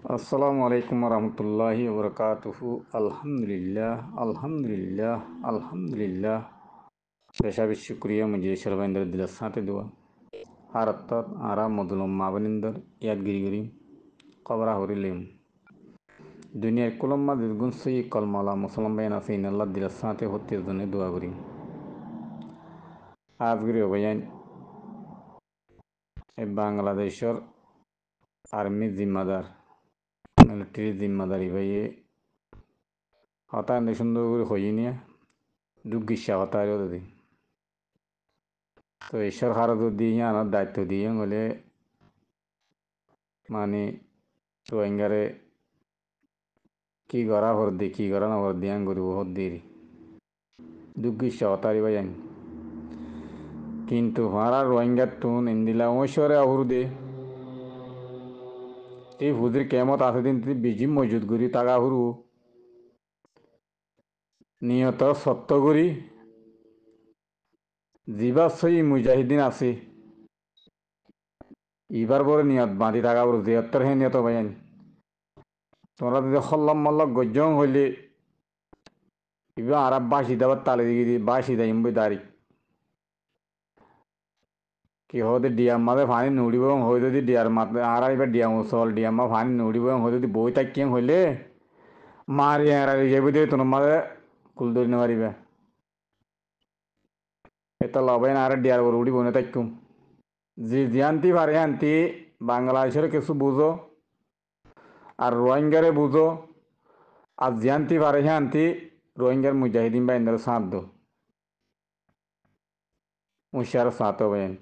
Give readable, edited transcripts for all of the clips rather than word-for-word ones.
আসসালামু আলাইকুম রহমতুল্লাহি ওবরকাতুহু। আলহামদুলিল্লাহ আলহামদুলিল্লাহ আলহামদুলিল্লাহ। বেশাবেশ শুক্রিয়া মুझे शर्माइंदर दिल साथे दुआ हर अत्तर आराम मधुलम मावनिंदर यादगिरी गरी कबरा हरिलिम दुनियार कुलम्मा दिलगुन सही कलमाला मुसलमान बैना से अल्लाह दिल साथे होते जने दुआ करी आज गिरी बयान बांग्लादेशर आर्मी जिम्मेदार मिलिटारी जिम्मेदारी भाई হতা সুন্দর করে হই নিয়ে দুঃগিসা হতায় যদি তো এই সরকার যদি আনার দায়িত্ব দিয়ে বলে মানে রোহিঙ্গারে কি করা হর দি কি করা না হর দিয়ে গরিব হর দিয়ে দুঃগিসা হতারি ভাই কিন্তু হারা রোহিঙ্গার টুন ইন্দিলা ওইসরে আহুর দে এই হুদির কেমত আছে দিন বিজি মজুদ করি টাকা হুরু নিয়ত সত্য করি জিবা সই মুজাহিদিন আছে এবার বড় নিয়ত বাঁধি টাকা হুরু জিয়াত্তর হে নিয়ত ভাই তোমরা যদি হল্লাম মল্লক গজ্জং হইলে এবার আর বাসি দাবার তালে দিকে বাসি দেয় দাঁড়ি কি হতে ডিয়াম মাঝে ফানি নুড়িব হয়ে যদি ডিয়ার মাতে আর এবার ডিয়াম চল ডিয়াম মা ফানি নুড়িব হয়ে যদি বই থাকিম হইলে মারি আর যাবি দিয়ে তোমার মাঝে কুল ধরে মারিবে এটা লবাই না আর ডিয়ার বড় উড়ি বনে থাকিম যে জিয়ান্তি পারে আনতি বাংলাদেশের কিছু বুঝো আর রোহিঙ্গারে বুঝো আর জিয়ান্তি পারে আনতি রোহিঙ্গার মুজাহিদিন বাইন্দার সাঁত দো উশার সাঁত বাইন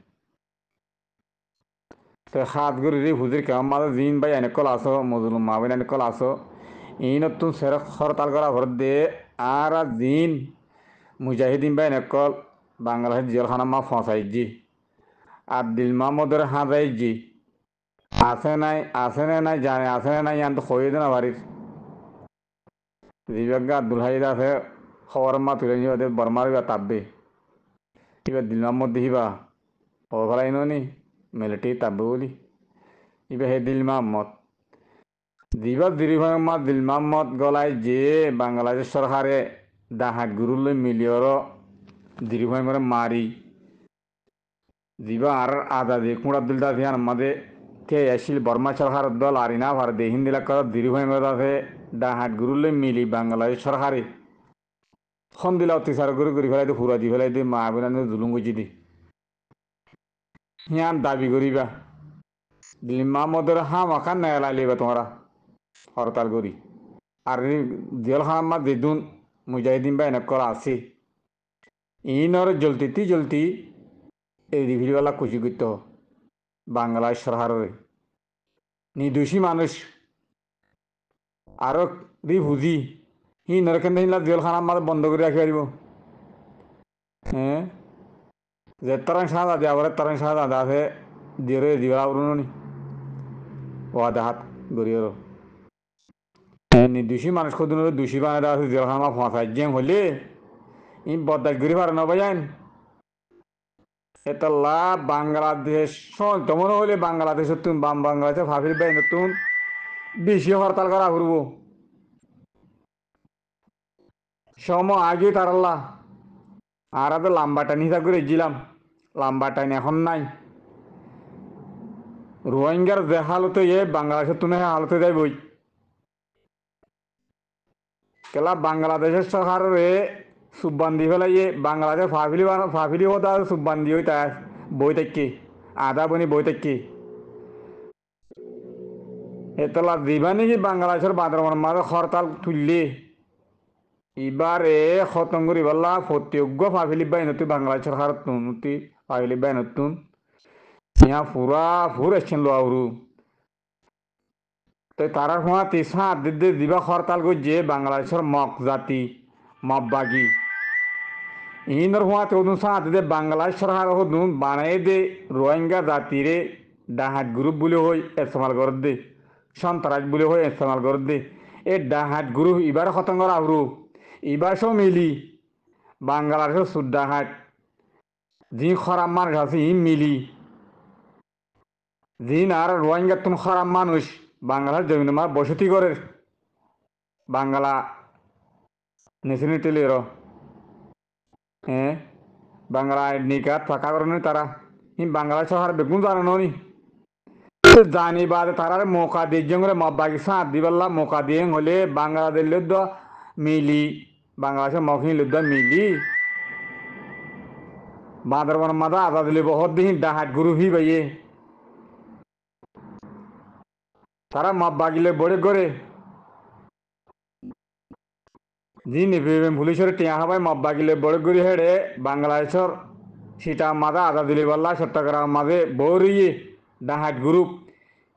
তো হাত গুড়ি হুজির কেমন মাঝে জিন বাই এনেকল আসো মজলুম মাবিন এনেকল আসো এই নতুন সেরক হরতাল করা ভর দে আর জিন মুজাহিদিন বাই এনেকল বাংলাদেশ জেলখানা মা ফসাইজি আর দিল মাহমুদের হাজাইজি আছে না নাই জানে আছে না নাই আনতো খই না বাড়ির জিবাগ্গা আব্দুল হাইদ আছে খবর মা তুলে নিয়ে বর্মার তাববে এবার দিল মাহমুদ দেখিবা ও ফেলাই নি মিলিটারি তাববে বলি এবার হে দিল মাহমদ দিবা দিরি মা দিল মাহমদ গলায় যে বাংলাদেশ সরকারে ডাহাত গুরুলৈ মিলিয়র দিরি করে মারি দিবা আর আজাদি কুড় আব্দুল দাসিয়ান মাদে কে আসিল বর্মা সরকার দল আর না ভার দে হিন্দিলা কর দিরি আছে ডাহাত গুরুলৈ মিলি বাংলাদেশ সরকারে খন দিলা অত্যাচার করে ফেলাই দিয়ে ফুরা দি ফেলাই দিয়ে মা বোনানো জুলুম গুজি দি হিয়ান দাবি করিবা দিল মাহমদের হাম আখান নেলা লিবা তোমরা হরতাল করি আর জেলখানা মা দেদুন মুজাহিদিন বা এনেক করা আছে ইনর জলতি এই রিভিলওয়ালা কুচি করতে বাংলাদেশ সরকারের নির্দোষী মানুষ আরো বুঝি হি নরকেন্দ্র হিলা জেলখানা মাঝে বন্ধ করে রাখি পারিব হ্যাঁ যে তারাং সাদা দিয়ে আবার তারাং সাদা আছে দিয়ে দিবা নি ও হাত গড়িয়ে নির্দোষী মানুষ কদিন দোষী বানায় দেওয়া আছে জেলখানা মা ফসাই জ্যাং হলে ই বদাজ ঘুরি পারে না ভাইয়ান এতলা বাংলাদেশ তেমন হলে বাংলাদেশের তুন বাম বাংলাদেশে ভাবির বেই নতুন বেশি হরতাল করা ঘুরবো সম আগে তারাল্লা আর তো লাম্বা টাইন হিসাব করে এসেছিলাম লাম্বা টাইন এখন নাই রোহিঙ্গার যে হালতে এ বাংলাদেশের তুনে হালতে যাই বই কেলা বাংলাদেশের সরকারের সুববান্দি ফেলাই বাংলাদেশ ফাফিলি হতা সুববান্দি হই তাই বই থাকি আধা বনি বই থাকি এতলা দিবা নাকি বাংলাদেশের বান্দরবান মাঝে হরতাল তুললে এবারে খতম করি বললা প্রত্যজ্ঞ ফাফিলি বাই নতুন বাংলাদেশ সরকার নতুন ফাফিলি বাই নতুন ইয়া পুরা ফুর এসছেন লোয়াউরু তো তারা সময় তিসা দিদি দিবা হরতাল করছে বাংলাদেশের মক জাতি মববাগি ইন্দর সময় তদুন সা দিদি বাংলাদেশ সরকার হদুন বানাই দে রোহিঙ্গা জাতিরে ডাহাত গ্রুপ বলে হই ইস্তেমাল করে দে সন্ত্রাস বলে হই ইস্তেমাল করে দে এই ডাহাত গ্রুপ এবার খতম করা হরু এবার সব মিলি বাংলাদেশের সুদ্দাহাট যি খরাম মানুষ আছে ই মিলি জিন আর রোহিঙ্গা তুন খরাম মানুষ বাংলার জমিন মা বসতি করে বাংলা নেশনি টেলির হ্যাঁ বাংলা আইডি কার্ড ফাঁকা করেনি তারা বাংলা শহর বেগুন জানো নি জানি বাদে তারার মৌকা দিয়ে জঙ্গলে মব্বাকি সাঁত দিবাল্লা মৌকা দিয়ে হলে বাংলাদেশ লুদ্ধ মিলি বাংলাদেশের মখিন লুদ্ধ মিলি বাঁদরবন মাদা আজাদ দিলে বহুত দিন ডাহাত গুরু ভি বাইয়ে তারা মব্বাগিলে বড়ে গড়ে জি নিভে পুলিশের টিয়া হবাই মব্বাগিলে বড়ে গড়ি হেড়ে বাংলাদেশের সীতা মাদা আজাদ দিলে বাল্লা চট্টগ্রাম মাঝে বড়িয়ে ডাহাত গ্রুপ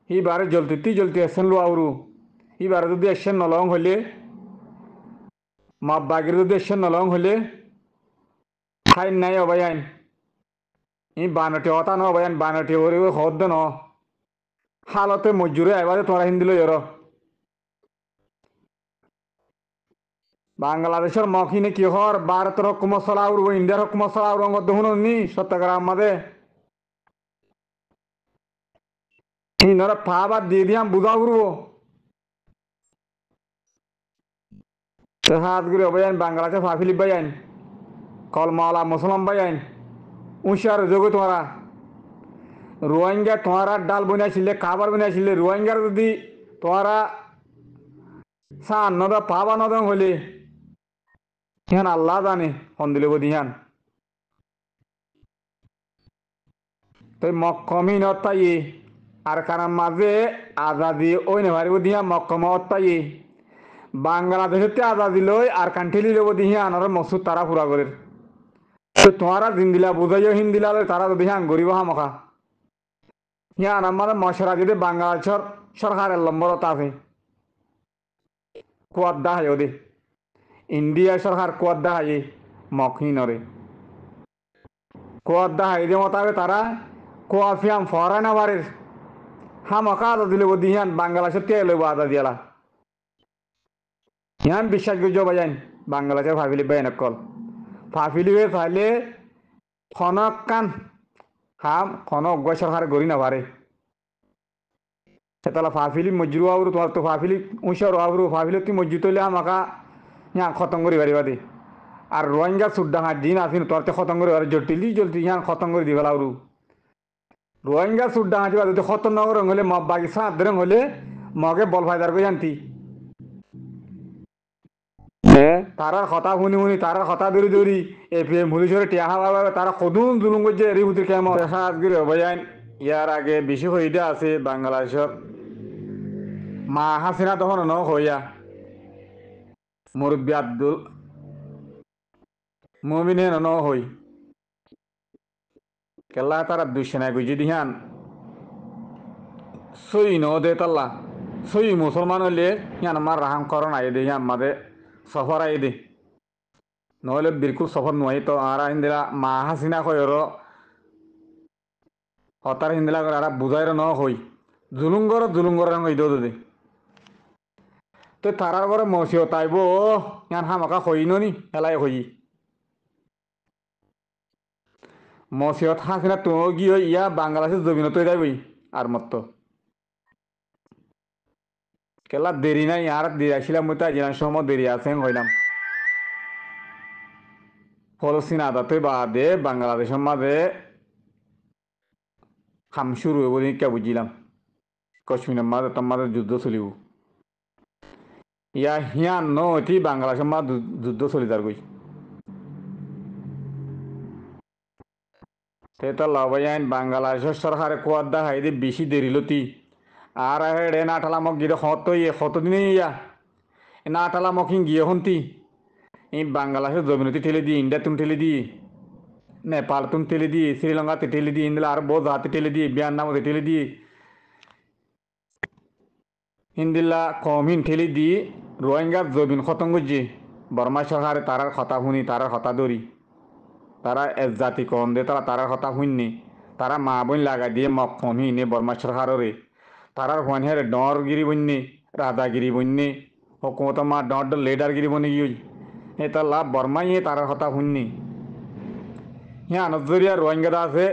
এইবারে জলতি এসেন লো আউরু এইবারে যদি এসেন নলং হলে মব্বাগির যদি এসেন নলং হলে খাই নাই অবাই আইন বানটি অতা ন অবাই আইন বানটি ওরে হদ ন হালতে মজুরে এবারে তোরা হিন্দিল এর বাংলাদেশের মখিনে কি হর ভারতের হকুম চলাউর ইন্ডিয়ার হকুম চলাউর দেখুন নি চট্টগ্রাম মাঝে ইনরা ফাবার দিয়ে দিয়াম বুঝা উড়ব হাত ঘুরে অবাই আইন বাংলাদেশে ফাফিলি বাই আইন কলমাওয়ালা মুসলমান বাই আইন উঁশার যোগে তোমরা রোহিঙ্গা তোমারা ডাল বনাইছিলে খাবার বনাইছিলে রোহিঙ্গার যদি তোমরা সান নদ পাবা নদ হলে হ্যান আল্লাহ জানে হন্দিল বদি হ্যান তো মক্কমি নতাই আর কারণ মাঝে আজাদি ওই নেভারি বদি হ্যাঁ মক্কম অত্তাই বাংলাদেশে আজাদি লই আর কান্ঠিলি লব দি হ্যাঁ আনার মসুদ তারা পুরা করে তো তোমারা জিন্দিলা বুঝাইও হিন্দিলা তারা যদি হ্যাঁ গরিব হামখা হ্যাঁ আমার মশরা যদি বাংলাদেশের সরকারের লম্বরতা আছে কুয়াদ দা হয় ওদের ইন্ডিয়া সরকার কুয়াদ দা হয় মকহিনরে কুয়াদ দা হয় যে মতাবে তারা কুয়াফিয়াম ফরান আবারের হামকা আদা দিলে বদি হ্যাঁ বাংলাদেশের তেল আদা দিয়ালা হ্যাঁ বিশ্বাস করছো বাজান বাংলাদেশের ভাবিলি বেন কল ফাফিলি ফাইলে খনক কান হাম খনক অজ্ঞ সরকার গড়ি না পারে সেতলা ফাফিলি মজুর আবরু তোমার তো ফাফিলি উঁশার আবরু ফাফিলি তুই মজুর তৈলে আমাকা হ্যাঁ খতম করি পারিবা দে আর রোহিঙ্গা সুদ্দা হাঁ দিন আসিন তোর তো খতম করি পারে জলদি হ্যাঁ খতম করে দিবেলা আবরু রোহিঙ্গা সুদ্দা হাঁটিবা যদি খতম নগর হলে বাকি সাত রং হলে মগে বল ফায়দার করে জানতি তারার কথা শুনি তারার কথা দৌড়ি এপিএম পুলিশের টিয়া হাওয়া তারা কদুন জুলুম করছে এরি বুতির কেমন আজকে অভিযান ইয়ার আগে বেশি হইতে আছে বাংলাদেশের মা হাসিনা তখন ন হইয়া মুরব্বী আব্দুল মমিনে ন হই কেলা তারা দুইসেনায় গুজি দিহান সই ন দে তাল্লা সই মুসলমান হলে ইয়ান আমার রাহাম করন আই দে ইয়ান মাদে সফর আই দে নহলে বিলকুল সফর নয় তো আর হিন্দিলা মা হাসিনা কয়র হতার হিন্দিলা করে আর বুঝাইর ন হই জুলুঙ্গর হই দে তো তারার ঘরে মসিও তাইব ইয়ান হামাকা হই নি এলাই হই মসিয়ত হাসিনা তো গিয়ে ইয়া বাংলাদেশের জমিন তৈ যাইবই আর মত কেলা দেরি নাই আর দেরি আসছিলাম মই তাই জিনার সময় দেরি আছে হইলাম ফলস্তিন আদাতে বাদে বাংলাদেশের মাঝে খাম শুরু হইব কে বুঝিলাম কাশ্মীরের মাঝে তোর মাঝে যুদ্ধ চলিব ইয়া হিয়ান নথি বাংলাদেশের মাঝে যুদ্ধ চলি যার গই সেটা লবাই আইন বাংলাদেশের সরকারে কুয়ার দা হাই দিয়ে বেশি দেরি লতি আর হেডে নাটালামক গিয়ে কতদিনে ইয়া নাটালামক গিয়ে হন্তি এই বাংলাদেশের জমিনতি ঠেলে দিয়ে ইন্ডিয়া তুমি ঠেলে দিয়ে নেপাল তুমি ঠেলে দিয়ে শ্রীলঙ্কাতে ঠেলে দিয়ে ইন্দিলা আর বহুত হাতে ঠেলে দিয়ে ভিয়েতনামতে ঠেলে দিয়ে হিন্দিল্লা কমিন ঠেলে দিয়ে রোহিঙ্গার জমিন খতম করছে বর্মা সরকারে তারার কথা শুনি তারার কথা ধরি তারা এক জাতি কম দে তারার কথা শুননি তারা মা বোন লাগা দিয়ে মক্ষণ হিনে বর্মা সরকারে তারার ফোন হেরে ডরগিরি বন্যে রাজাগিরি বন্যে হকুমত মা ডর লেডারগিরি বনে গিয়ে এটা লাভ বর্মাই তারার কথা শুননি হ্যাঁ নজরিয়া রোহিঙ্গা আছে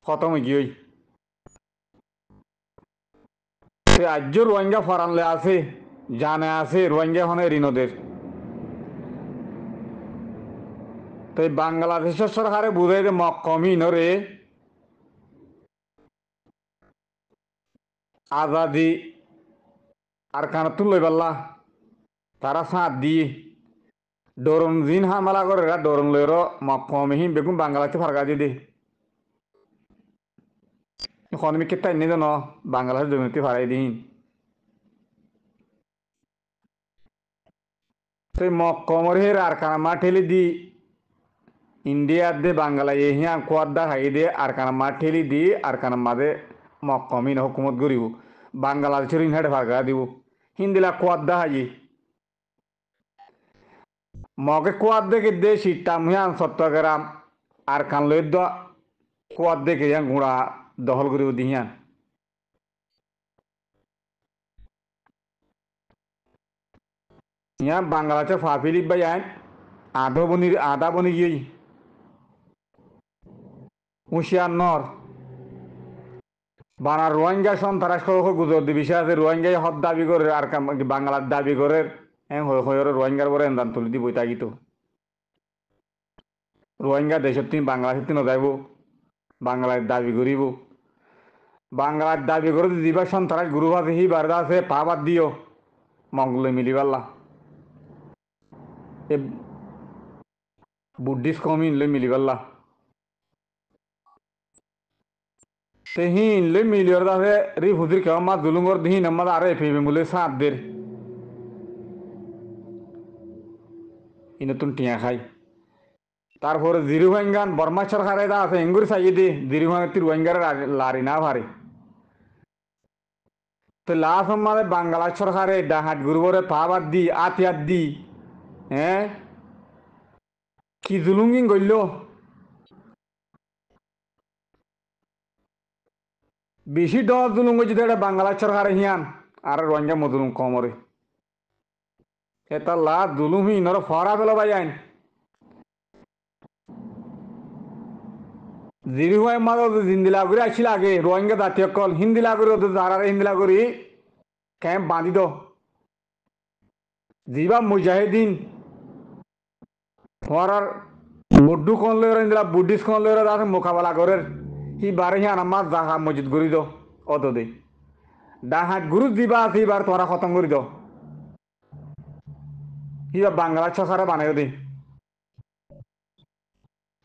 খতম গিয়ে তে আজ্য রোহিঙ্গা ফরানলে আছে জানে আছে রোহিঙ্গা এখন ঋণদের তো বাংলাদেশের সরকারে বুঝাই যে মক্কমি নরে আজাদি আর কানাতুন লই পাল্লা তারা সাঁত দিয়ে ডরন জিন হামলা করে ডরন লইর মক্কমিহীন বেগুন বাংলাদেশে ফারগা দিয়ে দে এখন আমি কেতাই নি জানো বাংলাদেশ জমিতে ফারাই দিন তো মক্কমর হের আর কানা ঠেলি দি ইন্ডিয়ার দে বাংলা হিয়া কোয়াদ্দা হাই দে আর কানা ঠেলি দি আর কানা মাদে মক্কমিন হুকুমত গরিব বাংলাদেশের ইনহাটে ফারগা দিব হিন্দিলা কোয়াদ্দা হাই মগে কোয়াদ্দে কে দে সিট্টাম হিয়ান চট্টগ্রাম আর কান লই দ কোয়াদ্দে কে হিয়ান গুড়া দখল করিব দি হিয়ান ইয়া বাংলাদেশে ফাফিলি বাই আইন আধা বনি গিয়ে হুঁশিয়ার নর বানা রোহিঙ্গা সন্ত্রাস গুজর দি বিষয় আছে রোহিঙ্গাই হদ দাবি করে আর বাংলার দাবি করে রোহিঙ্গার বড় এন্দান তুলি দিব তাগিত রোহিঙ্গা দেশের তিন বাংলাদেশের তিন যাইব বাংলার দাবি করিব বাংলার দাবি করে দিবা সন্ত্রাস গুরু আছে হি বারদা আছে পা বাদ দিও মঙ্গলে মিলি পাল্লা এ বুদ্ধিস্ট কমিনলে মিলি পাল্লা te hin le milior da fe ri fudir ke ma dulungor dihin amma are fe mule saat der inatun টিয়া খাই তারপরে জিরুভাঙ্গান বর্মা সরকারে দা আছে এঙ্গুর সাইয়ে দে জিরুভাঙ্গা তিরুভাঙ্গার লারি না ভারে তো লাস আমারে বাংলা সরকারে ডাহাট গুরুবরে পাবাদ দি আতিয়াত দি হ্যাঁ কি জুলুঙ্গিং গইল বেশি ডর জুলুঙ্গ যদি এটা বাংলা সরকারে হিয়ান আর রোহিঙ্গা মজুলুম কমরে এটা লা জুলুম হি নর ফরা পেল ভাই আইন জিরুভাই মাদো হিন্দিলা করে আসছিল আগে রোহিঙ্গা জাতীয় কল হিন্দিলা করে যারা হিন্দিলা করি ক্যাম্প বাঁধি দো জিবা মুজাহিদিন ফরার মুড্ডু কোন লইরা ইন্দিলা বুদ্ধিস্ট কোন লইরা আছে মোকাবেলা করে হি বারে হিয়ান আমার জাহা মসজিদ করি দো অত দে ডাহাট গুরু দিবা আছে এবার তোরা খতম করি দো হিবা বাংলা সরকারে বানাই দে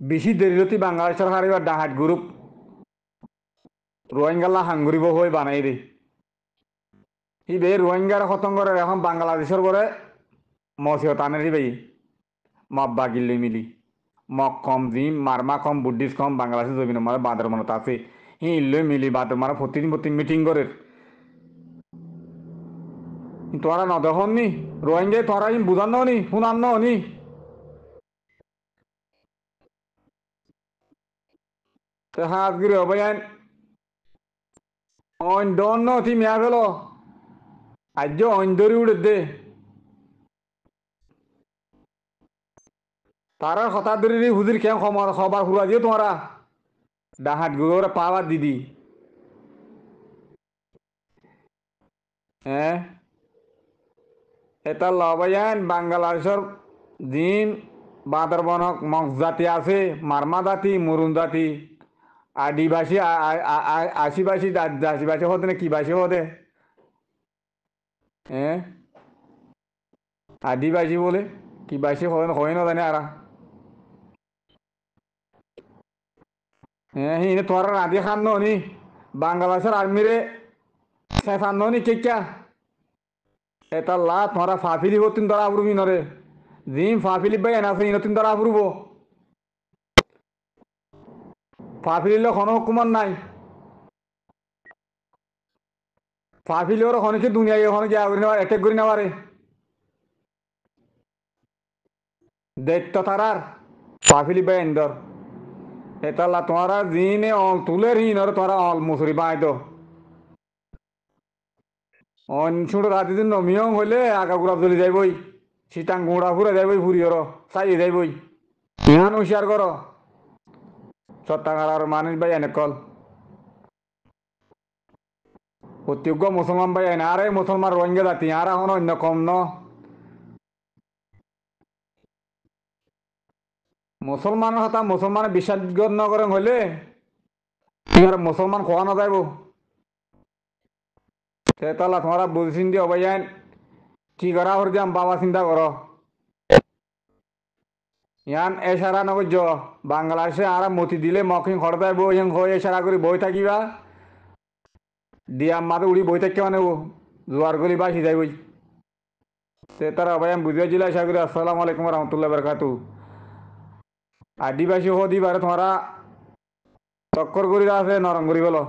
বেশি দেরিলতি বাংলা সরকার এবার ডাহাট গ্রুপ রোহিঙ্গালা হাঙ্গুরিব হয়ে বানাই দে ই বে রোহিঙ্গার খতম করে এখন বাংলাদেশের করে মসিও টানের ভাই মব্বা গিল্লি মিলি মক কম জিম মারমা কম বুদ্ধিস্ট কম বাংলাদেশের জমিন মানে বাঁদর মনত আছে হি ইল্লে মিলি বাদর মারা প্রতিদিন মিটিং করে তোরা ন দেখুন নি রোহিঙ্গায় তোরা বুঝান নি শুনান নি হাত গিরে অবয়ান অন্য অতি মেয়া ফেল আজ অন্ধরি উড়ে দে তারা হঠাৎ ধরে হুদির কেন খবর হুরা দিয়ে তোমরা ডাহাট গুলো পাওয়ার দিদি হ্যাঁ এটা লবায়ান বাংলাদেশের জিন বাঁদরবন মগ জাতি আছে মারমা জাতি মরুন জাতি আদিবাসী আশিবাসী আশিবাসী হতে না কি বাসী হতে হ্যাঁ আদিবাসী বলে কি বাসী হয় না জানে আরা হ্যাঁ হিনে তোরা রাধি খান নি বাংলাদেশের আর্মিরে সেফান নি কে ক্যা এটা লা তোরা ফাফিলি হতিন ধরা ফুরবি নরে জিম ফাফিলি ভাই এনাছে ইনতিন ধরা ফুরব ফাফিলিল কোনো হুকুমান নাই ফাফিলি ওর খনকে দুনিয়ায় ওখানে গিয়ে আগুন অ্যাটাক করি নেওয়ারে দায়িত্ব তারার ফাফিলি ভাই এন্দর এটা লা তোরা জিনে অল তুলের হিন ওর তোরা অল মুসুরি বাঁই দো ছোট রাতে দিন নমিয়ং হইলে আগা গুড়া জ্বলি যাইবই সিটাং গুঁড়া ফুরে যাইবই ফুরি ওর চাই যাইবই ইহান হুঁশিয়ার কর চট্টাগার মানুষ ভাই এনে কল প্রত্যেক মুসলমান ভাই আইন আরে মুসলমান রোহিঙ্গা জাতি আর এখন অন্য কম ন মুসলমানের কথা মুসলমানে বিশ্বাস নকরেন হলে আর মুসলমান খোয়া না যাইব সে তালা তোমরা বুঝছেন দিয়ে অবাই আইন কি করা হর যাম বাবা চিন্তা করো ইয়ান এছাড়া নগর বাংলাদেশে আর মতি দিলে মকিং খড় যাইব ইয়ান হয়ে এছাড়া করে বই থাকিবা দিয়াম মাতে উড়ি বই থাকতে মানে জোয়ার গলি বাসি যাই বই তে তারা অবাই আমি বুঝিয়ে দিলে আশা করি আসসালামু আলাইকুম রহমতুল্লাহ বরকাতু আদিবাসী হো দিবারে তোমরা তক্কর করি আছে নরম করি বলো